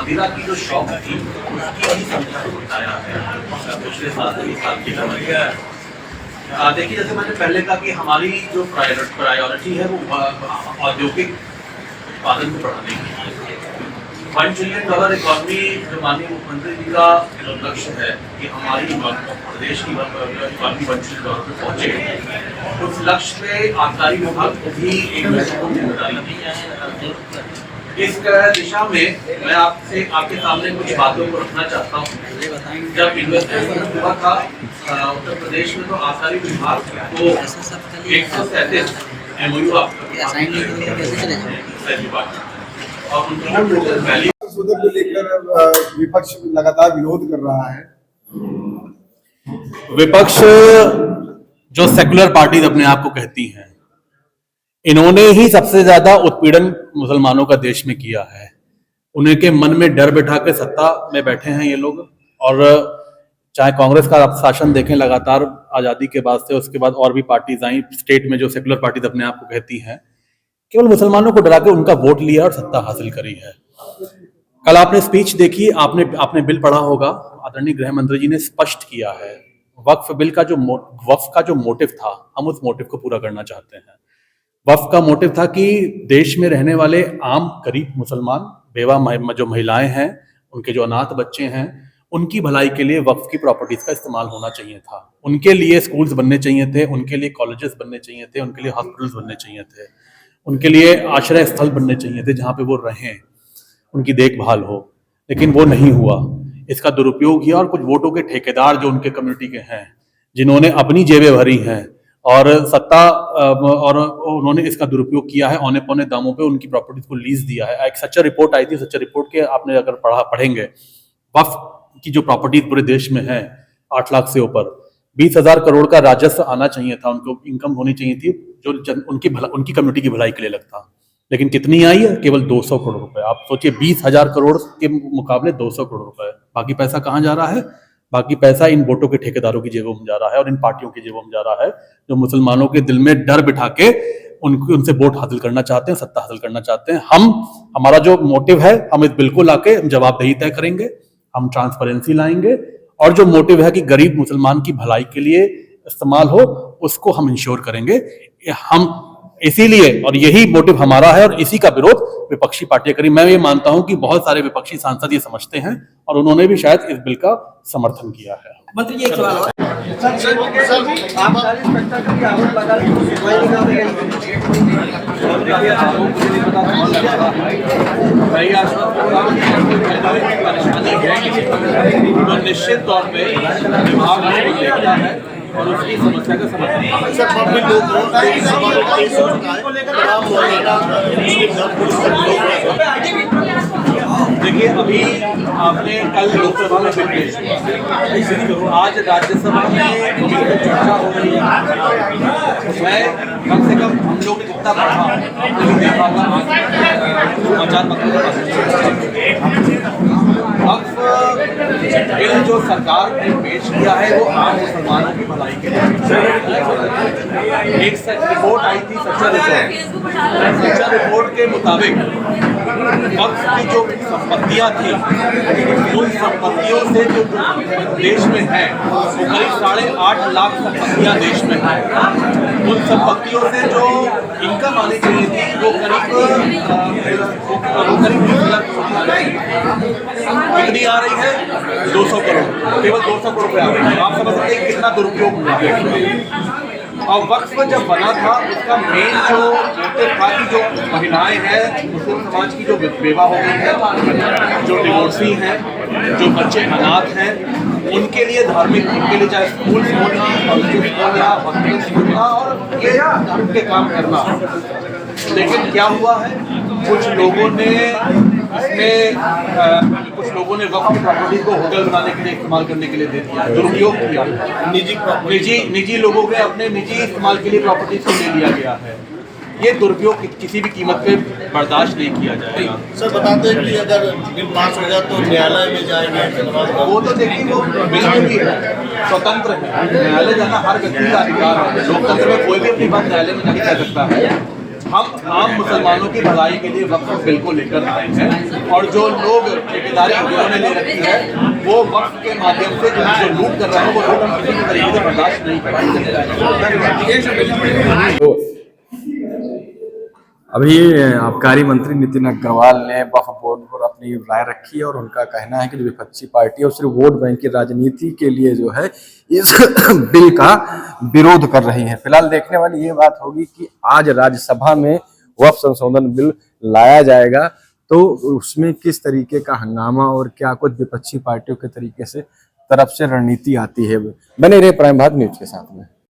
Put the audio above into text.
मंदिरा की जो शॉप थी उसकी ही संख्या को बताया है पिछले 7 की समस्या। देखिए, जैसे मैंने पहले कहा कि हमारी जो प्रायोरिटी है वो औद्योगिक उत्पादन को बढ़ाने की है। $1 ट्रिलियन इकॉनमी जो माननीय मुख्यमंत्री जी का लक्ष्य है कि हमारी प्रदेश की इकॉनमी $1 ट्रिलियन पे पहुंचे, उस लक्ष्य पे आबकारी विभाग को भी एक महत्वपूर्ण जिम्मेदारी है। इस दिशा में मैं आपके सामने कुछ बातों को रखना चाहता हूँ। जब इन्वेस्टमेंट हुआ था उत्तर प्रदेश में, तो आबकारी विभाग को 137 MOU और उनकी टोटल वैल्यू को लेकर विपक्ष लगातार विरोध कर रहा है। विपक्ष जो सेकुलर पार्टीज अपने आप को कहती हैं, इन्होंने ही सबसे ज्यादा उत्पीड़न मुसलमानों का देश में किया है। उनके मन में डर बैठा के सत्ता में बैठे हैं ये लोग। और चाहे कांग्रेस का आप शासन देखें लगातार आजादी के बाद से, उसके बाद और भी पार्टीज आई स्टेट में जो सेकुलर पार्टीज अपने आप को कहती हैं, केवल मुसलमानों को डरा के उनका वोट लिया और सत्ता हासिल करी है। कल आपने स्पीच देखी, आपने बिल पढ़ा होगा, आदरणीय गृह मंत्री जी ने स्पष्ट किया है वक्फ बिल का वक्फ का जो मोटिव था, हम उस मोटिव को पूरा करना चाहते हैं। वक्फ का मोटिव था कि देश में रहने वाले आम गरीब मुसलमान, बेवा जो महिलाएं हैं, उनके जो अनाथ बच्चे हैं, उनकी भलाई के लिए वक्फ की प्रॉपर्टीज का इस्तेमाल होना चाहिए था। उनके लिए स्कूल्स बनने चाहिए थे, उनके लिए कॉलेजेस बनने चाहिए थे, उनके लिए हॉस्पिटल्स बनने चाहिए थे, उनके लिए आश्रय स्थल बनने चाहिए थे जहाँ पे वो रहें, उनकी देखभाल हो। लेकिन वो नहीं हुआ। इसका दुरुपयोग किया और कुछ वोटों के ठेकेदार जो उनके कम्युनिटी के हैं, जिन्होंने अपनी जेबें भरी हैं और और उन्होंने इसका दुरुपयोग किया है, औने पौने दामों पे उनकी प्रॉपर्टीज को लीज दिया है। एक सच्चा रिपोर्ट आई थी, सच्चा रिपोर्ट के आपने अगर पढ़ेंगे, वक्फ की जो प्रॉपर्टीज पूरे देश में है 8 लाख से ऊपर, 20,000 करोड़ का राजस्व आना चाहिए था, उनको इनकम होनी चाहिए थी जो उनकी कम्युनिटी की भलाई के लिए लगता। लेकिन कितनी आई है? केवल 200 करोड़ रुपए। आप सोचिए, 20,000 करोड़ के मुकाबले 200 करोड़ रुपए। बाकी पैसा कहाँ जा रहा है? बाकी पैसा इन वोटों के ठेकेदारों की जेबों में जा रहा है और इन पार्टियों की जेबों में जा रहा है, जो मुसलमानों के दिल में डर बिठा के उनसे वोट हासिल करना चाहते हैं, सत्ता हासिल करना चाहते हैं। हमारा जो मोटिव है, हम इस बिल को लाके जवाबदेही तय करेंगे, हम ट्रांसपेरेंसी लाएंगे और जो मोटिव है कि गरीब मुसलमान की भलाई के लिए इस्तेमाल हो, उसको हम इंश्योर करेंगे। हम इसीलिए, और यही मोटिव हमारा है और इसी का विरोध विपक्षी पार्टियां करी। मैं ये मानता हूं कि बहुत सारे विपक्षी सांसद ये समझते हैं और उन्होंने भी शायद इस बिल का समर्थन किया है। मंत्री जी, एक सवाल और। तो निश्चित तौर पे विभाग देखता है और उसकी समस्या का देखिए, अभी आपने कल लोकसभा में बिल पेश किया, आज राज्यसभा में चर्चा हो रही है। मैं कम से कम हम लोग ने जितना पढ़ा, आपने भी देखा होगा समाचार पत्रों वक्फ बिल जो सरकार ने पेश किया है वो आम मुसलमानों की भलाई के लिए। एक रिपोर्ट आई थी, सच्चा रिपोर्ट के मुताबिक वक्फ की जो संपत्तियां थी, उन संपत्तियों से जो देश में है वो करीब 8.5 लाख संपत्तियां देश में है। उन संपत्तियों से जो इनकम आनी चाहिए थी वो करीब 20,000 कितनी आ रही है? 200 करोड़, केवल 200 करोड़ रुपए आ रही है। आप समझ सकते हैं कितना दुरुपयोग हुआ है। और वक्फ जब बना था, उसका मेन जो मोटिव था कि जो महिलाएं हैं मुस्लिम समाज की, जो बेवा हो गई है, जो डिवोर्सी हैं, जो बच्चे अनाथ हैं, उनके लिए धार्मिक, उनके लिए चाहे स्कूल खोलना, कॉलेज खोलना, हॉस्पिटल खोलना और ये धर्म के काम करना। लेकिन क्या हुआ है, कुछ लोगों ने वक्फ की प्रॉपर्टी को होटल बनाने के लिए इस्तेमाल करने के लिए दे दिया, दुरुपयोग किया। निजी लोगों के अपने निजी इस्तेमाल के लिए प्रॉपर्टीज को ले लिया गया है। ये दुरुपयोग किसी भी कीमत पे बर्दाश्त नहीं किया जाएगा। सर बताते हैं कि अगर बिल पास हो गया तो न्यायालय में जाएंगे। वो तो देखिए, वो बिल्कुल भी है, स्वतंत्र है। न्यायालय जाना हर व्यक्ति का अधिकार है। लोकतंत्र में कोई भी अपनी बात न्यायालय में नहीं कह सकता है। हम आम मुसलमानों की भलाई के लिए वक्फ बिल को लेकर आए हैं और जो लोग ठेकेदारी उन्होंने ले रखी है वो वक्फ के माध्यम से जो लूट कर रहे हैं वो लूट हम किसी भी तरीके से बर्दाश्त नहीं करेंगे। तो अभी आबकारी मंत्री नितिन अग्रवाल ने वक्फ बोर्ड पर अपनी राय रखी है और उनका कहना है कि जो विपक्षी पार्टी है सिर्फ वोट बैंक की राजनीति के लिए जो है इस बिल का विरोध कर रही है। फिलहाल देखने वाली ये बात होगी कि आज राज्यसभा में वक्फ संशोधन बिल लाया जाएगा तो उसमें किस तरीके का हंगामा और क्या कुछ विपक्षी पार्टियों के तरीके से तरफ से रणनीति आती है। बने रहे प्राइम भारत न्यूज के साथ में।